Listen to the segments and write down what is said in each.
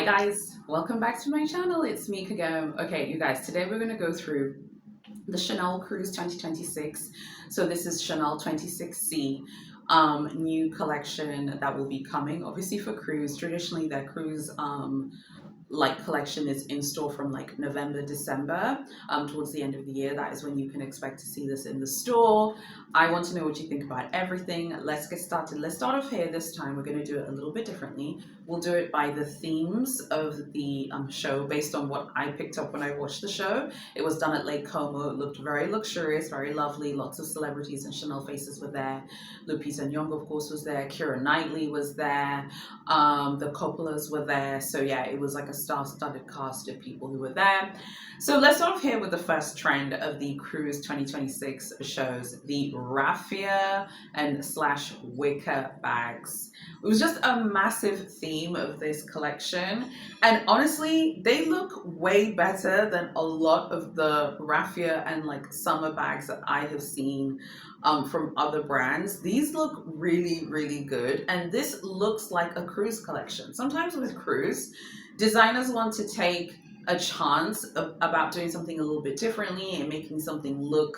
Hi guys, welcome back to my channel. It's me Kagam. Okay, you guys, today we're going to go through the Chanel Cruise 2026. So this is Chanel 26C, new collection that will be coming obviously for cruise. Traditionally their cruise like collection is in store from like November, December, towards the end of the year. That is when you can expect to see this in the store. I want to know what you think about everything. Let's get started. Let's start off here. This time we're going to do it a little bit differently. We'll do it by the themes of the show based on what I picked up when I watched the show. It was done at Lake Como. It looked very luxurious, very lovely. Lots of celebrities and Chanel faces were there. Lupita Nyong'o, of course, was there. Keira Knightley was there. The Coppolas were there. So yeah, it was like a star-studded cast of people who were there. So let's start off here with the first trend of the Cruise 2026 shows, the Raffia and slash Wicker bags. It was just a massive theme of this collection. And honestly, they look way better than a lot of the Raffia and like summer bags that I have seen from other brands. These look really, really good. And this looks like a cruise collection. Sometimes with cruise, designers want to take a chance about doing something a little bit differently and making something look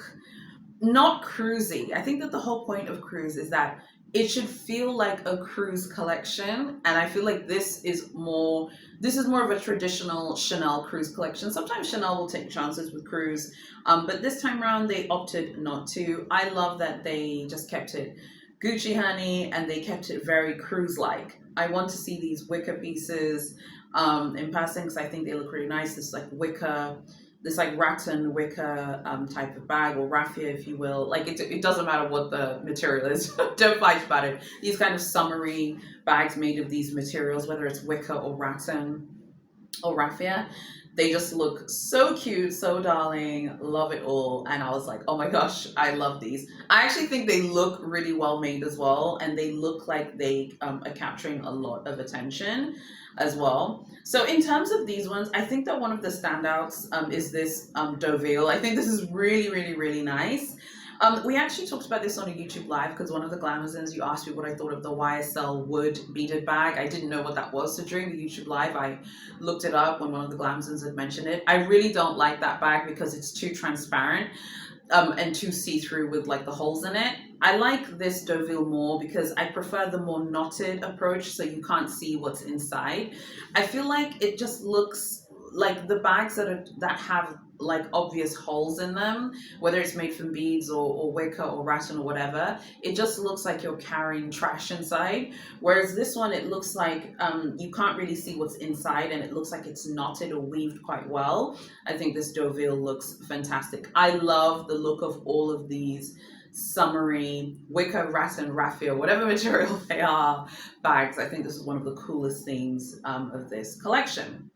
not cruisy. I think that the whole point of cruise is that it should feel like a cruise collection, and I feel like this is more of a traditional Chanel cruise collection. Sometimes Chanel will take chances with cruise, but this time around they opted not to. I love that they just kept it Gucci honey and they kept it very cruise like. I want to see these wicker pieces in passing because I think they look really nice. This like wicker, this like rattan wicker type of bag, or raffia if you will. Like it doesn't matter what the material is. Don't fight about it. These kind of summery bags made of these materials, whether it's wicker or rattan or raffia, they just look so cute, so darling, love it all. And I was like, oh my gosh, I love these. I actually think they look really well made as well, and they look like they are capturing a lot of attention as well. So in terms of these ones, I think that one of the standouts is this Deauville. I think this is really, really, really nice. We actually talked about this on a YouTube live because one of the Glamazons, you asked me what I thought of the YSL wood beaded bag. I didn't know what that was. So during the YouTube live, I looked it up when one of the Glamazons had mentioned it. I really don't like that bag because it's too transparent and too see-through with like the holes in it. I like this Deauville more because I prefer the more knotted approach so you can't see what's inside. I feel like it just looks like the bags that have like obvious holes in them, whether it's made from beads or wicker or rattan or whatever, it just looks like you're carrying trash inside. Whereas this one, it looks like you can't really see what's inside and it looks like it's knotted or weaved quite well. I think this Deauville looks fantastic. I love the look of all of these summery wicker, rattan, raffia, whatever material they are, bags. I think this is one of the coolest themes of this collection.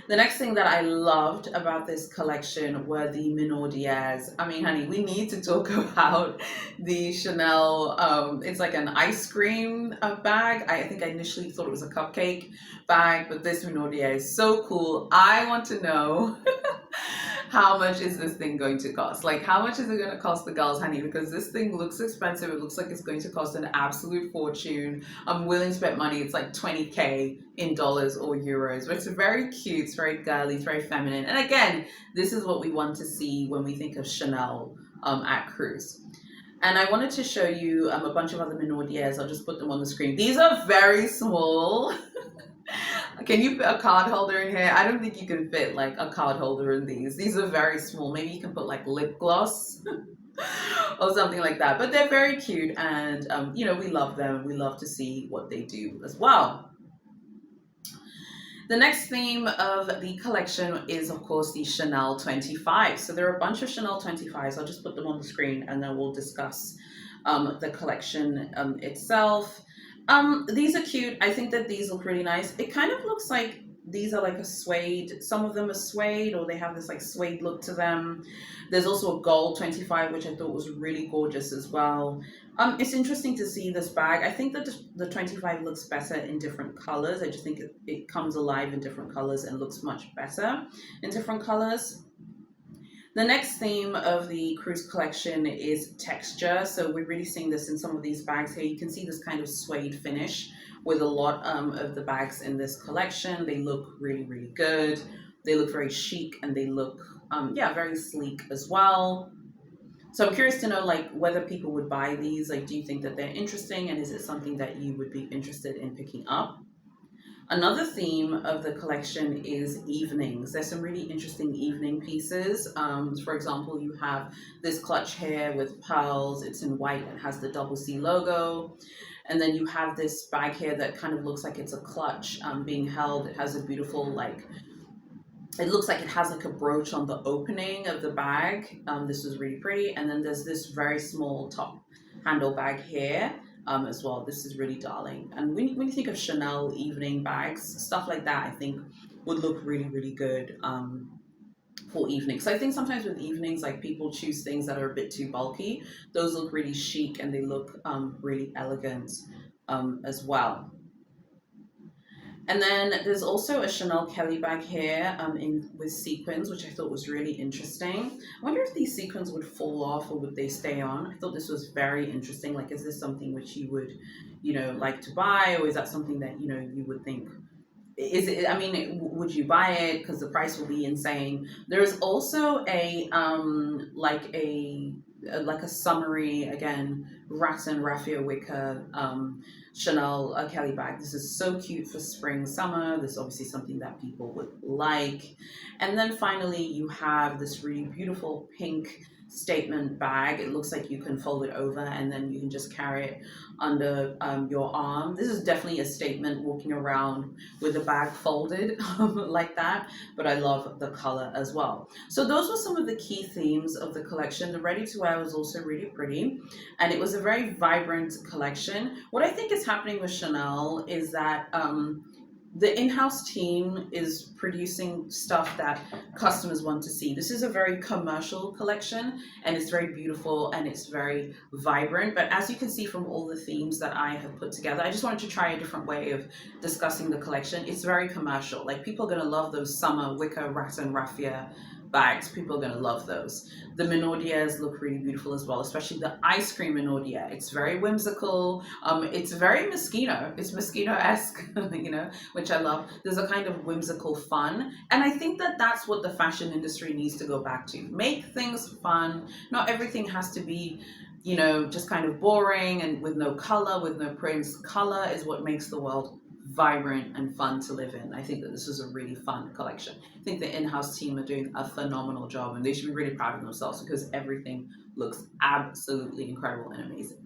The next thing that I loved about this collection were theMinaudieres. I mean, honey, we need to talk about the Chanel, it's like an ice cream bag. I think I initially thought it was a cupcake bag, but this Minaudiere is so cool. I want to know how much is this thing going to cost? Like, how much is it going to cost the girls, honey? Because this thing looks expensive. It looks like it's going to cost an absolute fortune. I'm willing to spend money. It's like 20K in dollars or euros, but it's very cute. It's very girly. It's very feminine. And again, this is what we want to see when we think of Chanel at cruise. And I wanted to show you a bunch of other Minaudieres. I'll just put them on the screen. These are very small. Can you fit a card holder in here? I don't think you can fit like a card holder in these. These are very small. Maybe you can put like lip gloss or something like that. But they're very cute, and we love them. We love to see what they do as well. The next theme of the collection is, of course, the Chanel 25. So there are a bunch of Chanel 25s. I'll just put them on the screen and then we'll discuss the collection itself. These are cute. I think that these look really nice. It kind of looks like these are like a suede. Some of them are suede, or they have this like suede look to them. There's also a gold 25, which I thought was really gorgeous as well. It's interesting to see this bag. I think that the 25 looks better in different colors. I just think it comes alive in different colors and looks much better in different colors. The next theme of the cruise collection is texture. So we're really seeing this in some of these bags here. You can see this kind of suede finish with a lot of the bags in this collection. They look really, really good. They look very chic and they look, yeah, very sleek as well. So I'm curious to know like whether people would buy these. Like, do you think that they're interesting and is it something that you would be interested in picking up? Another theme of the collection is evenings. There's some really interesting evening pieces. For example, you have this clutch here with pearls. It's in white and has the double C logo. And then you have this bag here that kind of looks like it's a clutch being held. It has a beautiful, like, it looks like it has like a brooch on the opening of the bag. This is really pretty. And then there's this very small top handle bag here as well. This is really darling. And when you think of Chanel evening bags, stuff like that, I think would look really, really good for evenings. So I think sometimes with evenings, like people choose things that are a bit too bulky. Those look really chic and they look really elegant as well. And then there's also a Chanel Kelly bag here in with sequins, which I thought was really interesting. I wonder if these sequins would fall off or would they stay on. I thought this was very interesting. Like, is this something which you would, like to buy, or is that something that you would think is it? I mean, would you buy it? Because the price will be insane. There's also a like a summary again, Rattan Raffia Wicker Chanel Kelly bag. This is so cute for spring summer. This is obviously something that people would like. And then finally, you have this really beautiful pink statement bag. It looks like you can fold it over and then you can just carry it under your arm. This is definitely a statement walking around with the bag folded like that, but I love the color as well. So those were some of the key themes of the collection. The ready to wear was also really pretty and it was a very vibrant collection. What I think is happening with Chanel is that the in-house team is producing stuff that customers want to see. This is a very commercial collection and it's very beautiful and it's very vibrant. But as you can see from all the themes that I have put together, I just wanted to try a different way of discussing the collection. It's very commercial. Like people are gonna love those summer wicker, rattan, raffia bags. People are gonna love those. The Minaudieres look really beautiful as well, especially the ice cream Minaudiere. It's very whimsical. It's very Moschino. It's Moschino-esque, which I love. There's a kind of whimsical fun. And I think that that's what the fashion industry needs to go back to. Make things fun. Not everything has to be, just kind of boring and with no color, with no prints. Color is what makes the world vibrant and fun to live in. I think that this is a really fun collection. I think the in-house team are doing a phenomenal job and they should be really proud of themselves because everything looks absolutely incredible and amazing.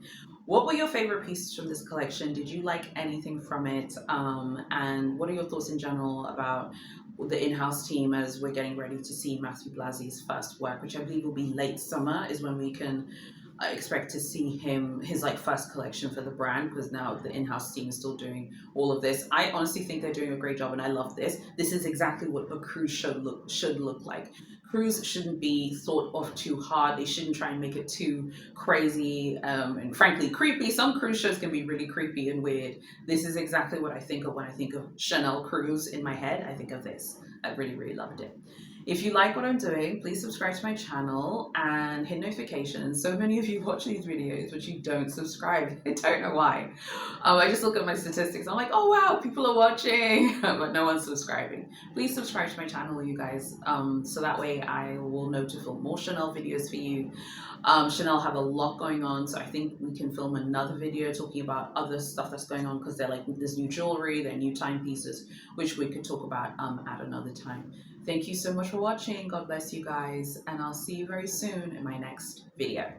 What were your favorite pieces from this collection? Did you like anything from it? And what are your thoughts in general about the in-house team as we're getting ready to see Matthew Blasy's first work, which I believe will be late summer is when we can I expect to see his like first collection for the brand because now the in-house team is still doing all of this. I honestly think they're doing a great job and I love this. This is exactly what a cruise should look like. Cruise shouldn't be thought of too hard. They shouldn't try and make it too crazy and frankly creepy. Some cruise shows can be really creepy and weird. This is exactly what I think of when I think of Chanel Cruise in my head. I think of this. I really, really loved it. If you like what I'm doing, please subscribe to my channel and hit notifications. So many of you watch these videos, but you don't subscribe. I don't know why. I just look at my statistics. I'm like, oh wow, people are watching, but no one's subscribing. Please subscribe to my channel, you guys, so that way I will know to film more Chanel videos for you. Chanel have a lot going on, so I think we can film another video talking about other stuff that's going on because they're like there's new jewelry, they're new timepieces, which we could talk about at another time. Thank you so much for watching. God bless you guys, and I'll see you very soon in my next video.